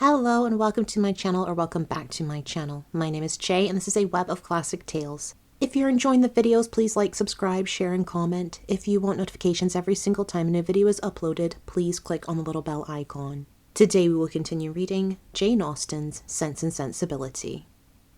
Hello and welcome to my channel, or welcome back to my channel. My name is Jay and this is a web of classic tales. If you're enjoying the videos, please like, subscribe, share and comment. If you want notifications every single time a new video is uploaded, please click on the little bell icon. Today we will continue reading Jane Austen's Sense and Sensibility.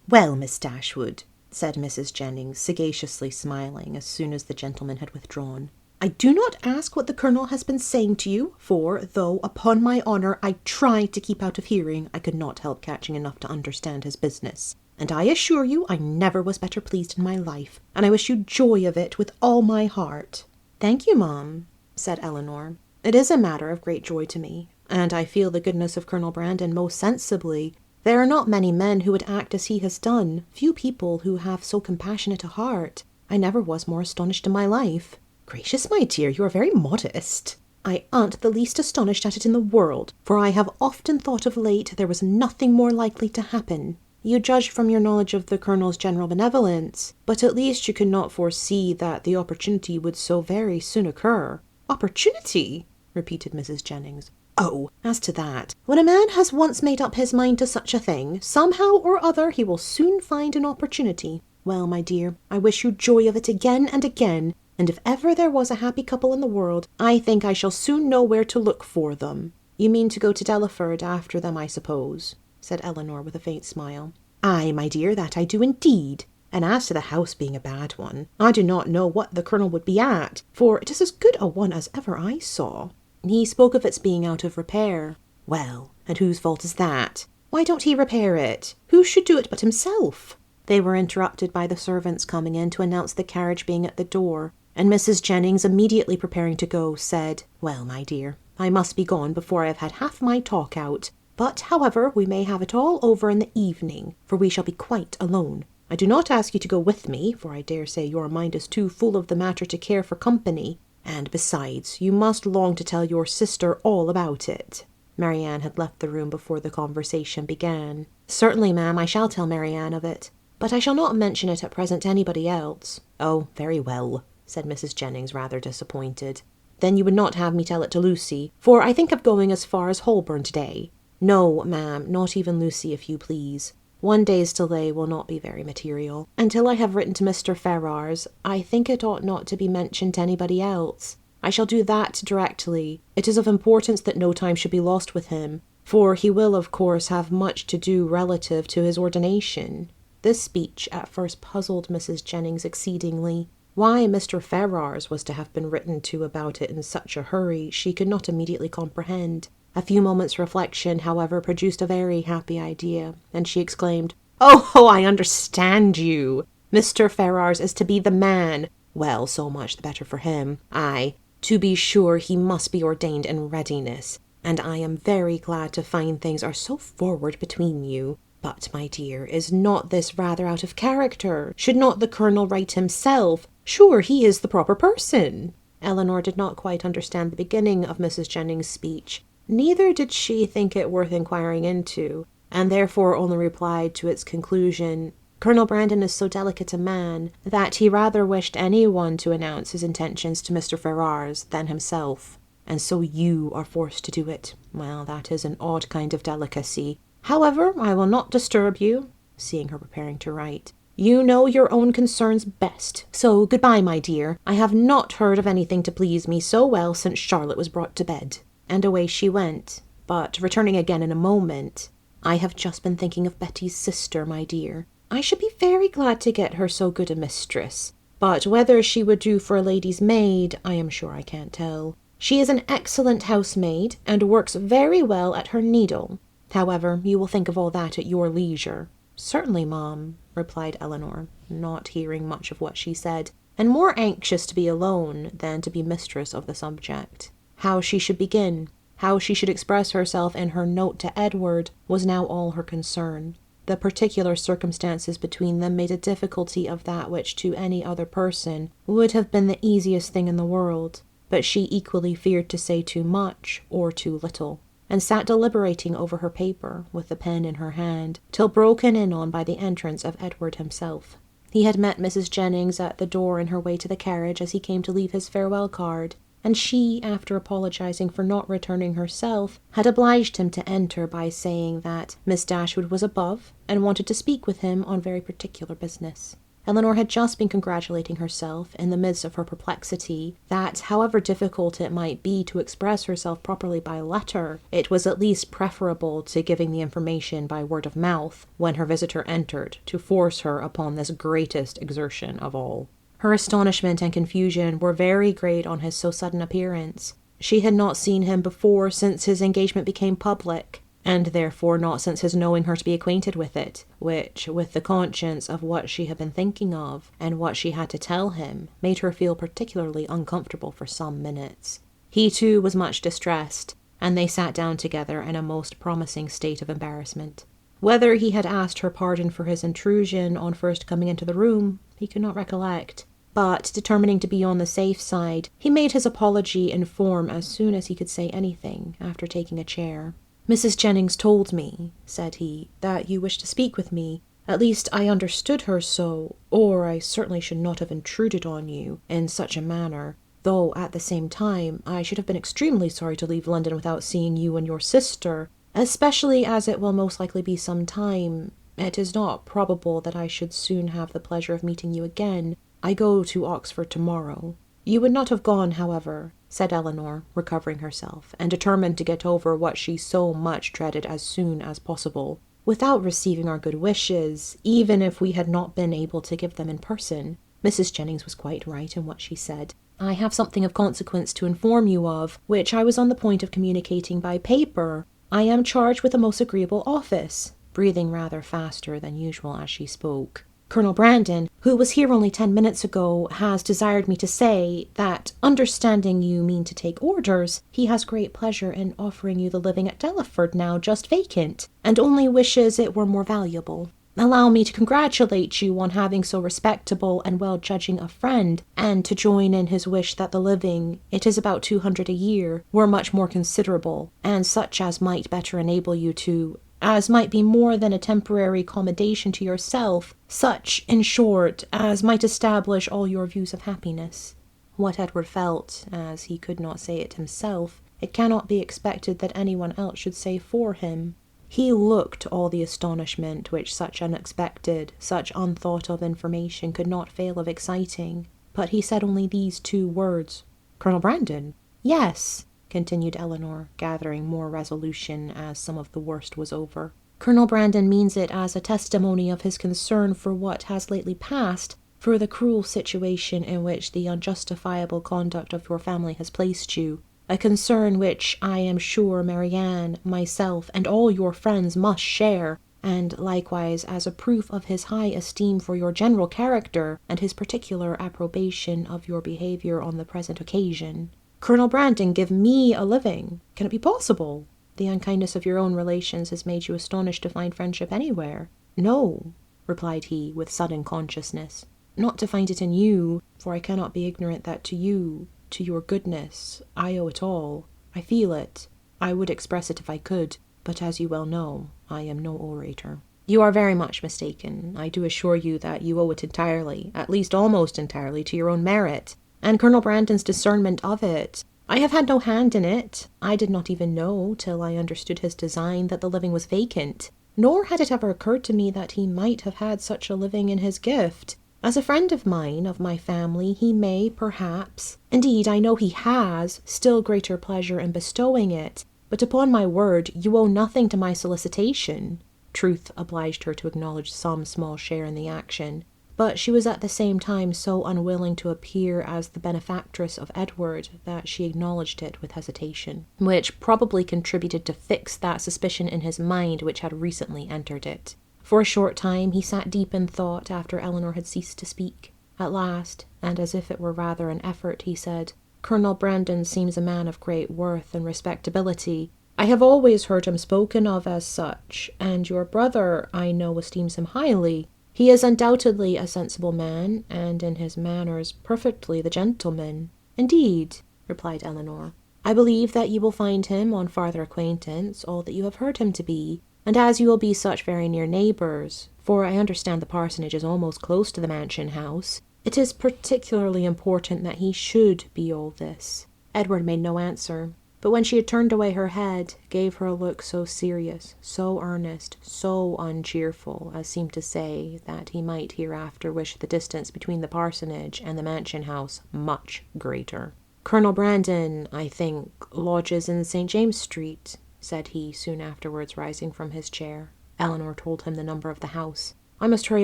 "Well, Miss Dashwood," said Mrs. Jennings, sagaciously smiling as soon as the gentleman had withdrawn, "I do not ask what the Colonel has been saying to you, for, though, upon my honour, I tried to keep out of hearing, I could not help catching enough to understand his business. And I assure you I never was better pleased in my life, and I wish you joy of it with all my heart." "Thank you, Mum," said Elinor. "It is a matter of great joy to me, and I feel the goodness of Colonel Brandon most sensibly. There are not many men who would act as he has done, few people who have so compassionate a heart. I never was more astonished in my life." "Gracious, my dear, you are very modest." "I aren't the least astonished at it in the world, for I have often thought of late there was nothing more likely to happen. You judged from your knowledge of the Colonel's general benevolence, but at least you could not foresee that the opportunity would so very soon occur." "Opportunity?" repeated Mrs. Jennings. "Oh, as to that, when a man has once made up his mind to such a thing, somehow or other he will soon find an opportunity. Well, my dear, I wish you joy of it again and again, and if ever there was a happy couple in the world, I think I shall soon know where to look for them." "You mean to go to Delaford after them, I suppose?" said Elinor with a faint smile. "Ay, my dear, that I do indeed. And as to the house being a bad one, I do not know what the Colonel would be at, for it is as good a one as ever I saw." "He spoke of its being out of repair." "Well, and whose fault is that? Why don't he repair it? Who should do it but himself?" They were interrupted by the servants coming in to announce the carriage being at the door, and Mrs. Jennings, immediately preparing to go, said, "Well, my dear, I must be gone before I have had half my talk out. But, however, we may have it all over in the evening, for we shall be quite alone. I do not ask you to go with me, for I dare say your mind is too full of the matter to care for company. And besides, you must long to tell your sister all about it." Marianne had left the room before the conversation began. "Certainly, ma'am, I shall tell Marianne of it, but I shall not mention it at present to anybody else." "Oh, very well," said Mrs. Jennings, rather disappointed. "Then you would not have me tell it to Lucy, for I think of going as far as Holborn today." "No, ma'am, not even Lucy, if you please. One day's delay will not be very material. Until I have written to Mr. Ferrars, I think it ought not to be mentioned to anybody else. I shall do that directly. It is of importance that no time should be lost with him, for he will, of course, have much to do relative to his ordination." This speech at first puzzled Mrs. Jennings exceedingly. Why Mr. Ferrars was to have been written to about it in such a hurry she could not immediately comprehend. A few moments' reflection, however, produced a very happy idea, and she exclaimed, "Oh, I understand you! Mr. Ferrars is to be the man. Well, so much the better for him. Aye, to be sure he must be ordained in readiness, and I am very glad to find things are so forward between you. But, my dear, is not this rather out of character? Should not the Colonel write himself? Sure, he is the proper person." Elinor did not quite understand the beginning of Mrs. Jennings' speech. Neither did she think it worth inquiring into, and therefore only replied to its conclusion, "Colonel Brandon is so delicate a man that he rather wished any one to announce his intentions to Mr. Ferrars than himself. And so you are forced to do it. Well, that is an odd kind of delicacy. However, I will not disturb you," seeing her preparing to write. "You know your own concerns best. So good-bye, my dear. I have not heard of anything to please me so well since Charlotte was brought to bed." And away she went, but returning again in a moment, "I have just been thinking of Betty's sister, my dear. I should be very glad to get her so good a mistress, but whether she would do for a lady's maid, I am sure I can't tell. She is an excellent housemaid, and works very well at her needle. However, you will think of all that at your leisure." "Certainly, Mum," replied Elinor, not hearing much of what she said, and more anxious to be alone than to be mistress of the subject. How she should begin, how she should express herself in her note to Edward, was now all her concern. The particular circumstances between them made a difficulty of that which to any other person would have been the easiest thing in the world, but she equally feared to say too much or too little, and sat deliberating over her paper, with the pen in her hand, till broken in on by the entrance of Edward himself. He had met Mrs. Jennings at the door in her way to the carriage as he came to leave his farewell card, and she, after apologizing for not returning herself, had obliged him to enter by saying that Miss Dashwood was above and wanted to speak with him on very particular business. Elinor had just been congratulating herself, in the midst of her perplexity, that, however difficult it might be to express herself properly by letter, it was at least preferable to giving the information by word of mouth, when her visitor entered, to force her upon this greatest exertion of all. Her astonishment and confusion were very great on his so sudden appearance. She had not seen him before since his engagement became public, and therefore not since his knowing her to be acquainted with it, which, with the conscience of what she had been thinking of, and what she had to tell him, made her feel particularly uncomfortable for some minutes. He, too, was much distressed, and they sat down together in a most promising state of embarrassment. Whether he had asked her pardon for his intrusion on first coming into the room, he could not recollect, but, determining to be on the safe side, he made his apology in form as soon as he could say anything, after taking a chair. "Mrs. Jennings told me," said he, "that you wished to speak with me. At least I understood her so, or I certainly should not have intruded on you in such a manner, though at the same time I should have been extremely sorry to leave London without seeing you and your sister, especially as it will most likely be some time. It is not probable that I should soon have the pleasure of meeting you again. I go to Oxford tomorrow." "You would not have gone, however," said Elinor, recovering herself, and determined to get over what she so much dreaded as soon as possible, "without receiving our good wishes, even if we had not been able to give them in person." Mrs. Jennings was quite right in what she said. "I have something of consequence to inform you of, which I was on the point of communicating by paper. I am charged with a most agreeable office," breathing rather faster than usual as she spoke. "Colonel Brandon, who was here only 10 minutes ago, has desired me to say that, understanding you mean to take orders, he has great pleasure in offering you the living at Delaford now just vacant, and only wishes it were more valuable. Allow me to congratulate you on having so respectable and well-judging a friend, and to join in his wish that the living, it is about 200 a year, were much more considerable, and such as might better enable you to, as might be more than a temporary accommodation to yourself, such, in short, as might establish all your views of happiness." What Edward felt, as he could not say it himself, it cannot be expected that anyone else should say for him. He looked all the astonishment which such unexpected, such unthought-of information could not fail of exciting, but he said only these 2 words, "Colonel Brandon?" "Yes," continued Elinor, gathering more resolution as some of the worst was over. "Colonel Brandon means it as a testimony of his concern for what has lately passed, for the cruel situation in which the unjustifiable conduct of your family has placed you, a concern which I am sure Marianne, myself, and all your friends must share, and likewise as a proof of his high esteem for your general character, and his particular approbation of your behaviour on the present occasion." "Colonel Brandon give me a living? Can it be possible? The unkindness of your own relations has made you astonished to find friendship anywhere." "No," replied he, with sudden consciousness, "not to find it in you, for I cannot be ignorant that to you, to your goodness, I owe it all. I feel it. I would express it if I could, but as you well know, I am no orator." "You are very much mistaken. I do assure you that you owe it entirely, at least almost entirely, to your own merit, and Colonel Brandon's discernment of it. I have had no hand in it. I did not even know, till I understood his design, that the living was vacant, nor had it ever occurred to me that he might have had such a living in his gift. As a friend of mine, of my family, he may, perhaps, indeed I know he has, still greater pleasure in bestowing it, but upon my word, you owe nothing to my solicitation." Truth obliged her to acknowledge some small share in the action, but she was at the same time so unwilling to appear as the benefactress of Edward that she acknowledged it with hesitation, which probably contributed to fix that suspicion in his mind which had recently entered it. For a short time he sat deep in thought after Elinor had ceased to speak. At last, and as if it were rather an effort, he said, "Colonel Brandon seems a man of great worth and respectability. I have always heard him spoken of as such, and your brother, I know, esteems him highly. He is undoubtedly a sensible man, and in his manners perfectly the gentleman." "Indeed," replied Elinor, "I believe that you will find him, on farther acquaintance, all that you have heard him to be, and as you will be such very near neighbours, for I understand the parsonage is almost close to the mansion house, it is particularly important that he should be all this. Edward made no answer, but when she had turned away her head, gave her a look so serious, so earnest, so uncheerful, as seemed to say that he might hereafter wish the distance between the parsonage and the mansion house much greater. "Colonel Brandon, I think, lodges in St. James Street," said he soon afterwards, rising from his chair. Elinor told him the number of the house. "I must hurry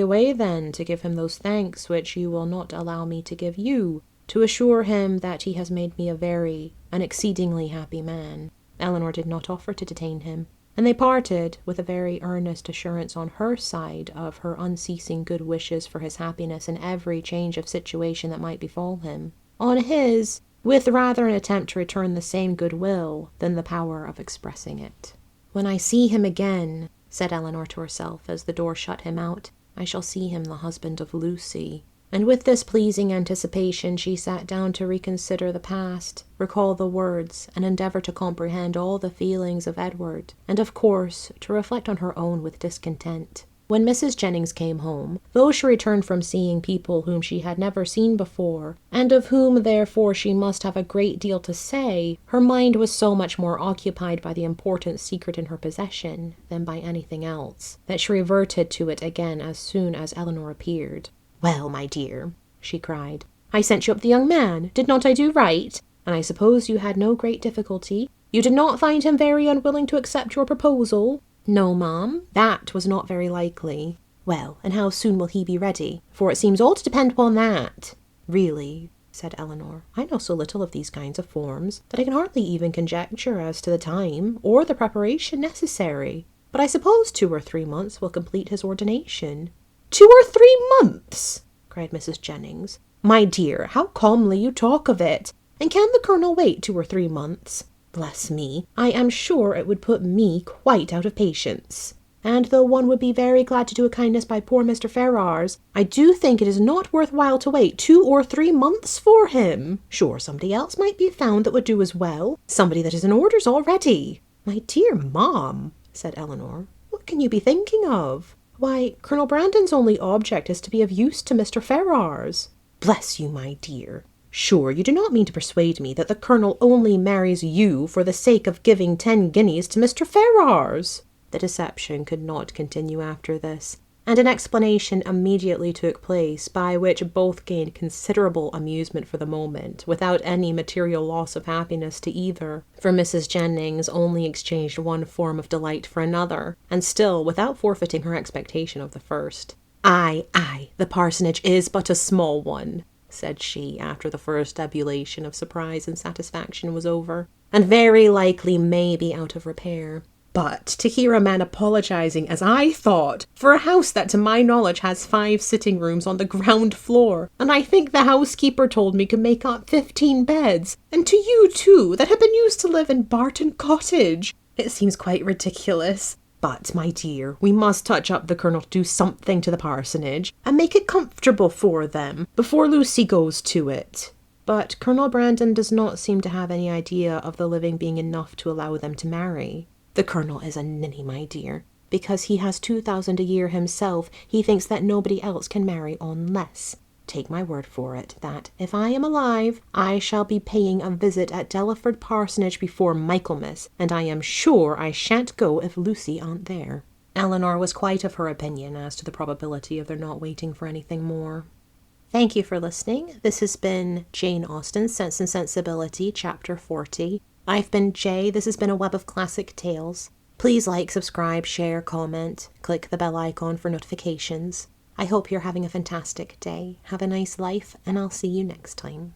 away, then, to give him those thanks which you will not allow me to give you, to assure him that he has made me an exceedingly happy man." Elinor did not offer to detain him, and they parted with a very earnest assurance on her side of her unceasing good wishes for his happiness in every change of situation that might befall him. On his, with rather an attempt to return the same goodwill than the power of expressing it. "When I see him again," said Elinor to herself as the door shut him out, "I shall see him the husband of Lucy." And with this pleasing anticipation she sat down to reconsider the past, recall the words, and endeavour to comprehend all the feelings of Edward, and of course to reflect on her own with discontent. When Mrs. Jennings came home, though she returned from seeing people whom she had never seen before, and of whom therefore she must have a great deal to say, her mind was so much more occupied by the important secret in her possession than by anything else, that she reverted to it again as soon as Elinor appeared. "Well, my dear," she cried, "I sent you up the young man. Did not I do right? And I suppose you had no great difficulty. You did not find him very unwilling to accept your proposal?" "No, ma'am, that was not very likely." "Well, and how soon will he be ready? For it seems all to depend upon that." "Really," said Elinor, "I know so little of these kinds of forms that I can hardly even conjecture as to the time or the preparation necessary. But I suppose 2 or 3 months will complete his ordination." "2 or 3 months!" cried Mrs. Jennings. "My dear, how calmly you talk of it! And can the colonel wait 2 or 3 months? Bless me, I am sure it would put me quite out of patience. And though one would be very glad to do a kindness by poor Mr. Ferrars, I do think it is not worth while to wait 2 or 3 months for him. Sure, somebody else might be found that would do as well, somebody that is in orders already." "My dear ma'am," said Elinor, "what can you be thinking of?" "Why, Colonel Brandon's only object is to be of use to Mr. Ferrars." "Bless you, my dear. Sure, you do not mean to persuade me that the colonel only marries you for the sake of giving 10 guineas to Mr. Ferrars?" The deception could not continue after this, and an explanation immediately took place, by which both gained considerable amusement for the moment, without any material loss of happiness to either, for Mrs. Jennings only exchanged one form of delight for another, and still without forfeiting her expectation of the first. Aye, the parsonage is but a small one," said she, after the first ebullition of surprise and satisfaction was over, "and very likely may be out of repair. But to hear a man apologizing, as I thought, for a house that to my knowledge has 5 sitting rooms on the ground floor, and I think the housekeeper told me could make up 15 beds, and to you too, that have been used to live in Barton Cottage, it seems quite ridiculous. But, my dear, we must touch up the colonel to do something to the parsonage, and make it comfortable for them, before Lucy goes to it." But Colonel Brandon does not seem to have any idea of the living being enough to allow them to marry. "The colonel is a ninny, my dear. Because he has 2,000 a year himself, he thinks that nobody else can marry on less. Take my word for it, that, if I am alive, I shall be paying a visit at Delaford Parsonage before Michaelmas, and I am sure I shan't go if Lucy aren't there." Elinor was quite of her opinion as to the probability of their not waiting for anything more. Thank you for listening. This has been Jane Austen's Sense and Sensibility, Chapter 40. I've been Jay. This has been a web of classic tales. Please like, subscribe, share, comment, click the bell icon for notifications. I hope you're having a fantastic day. Have a nice life, and I'll see you next time.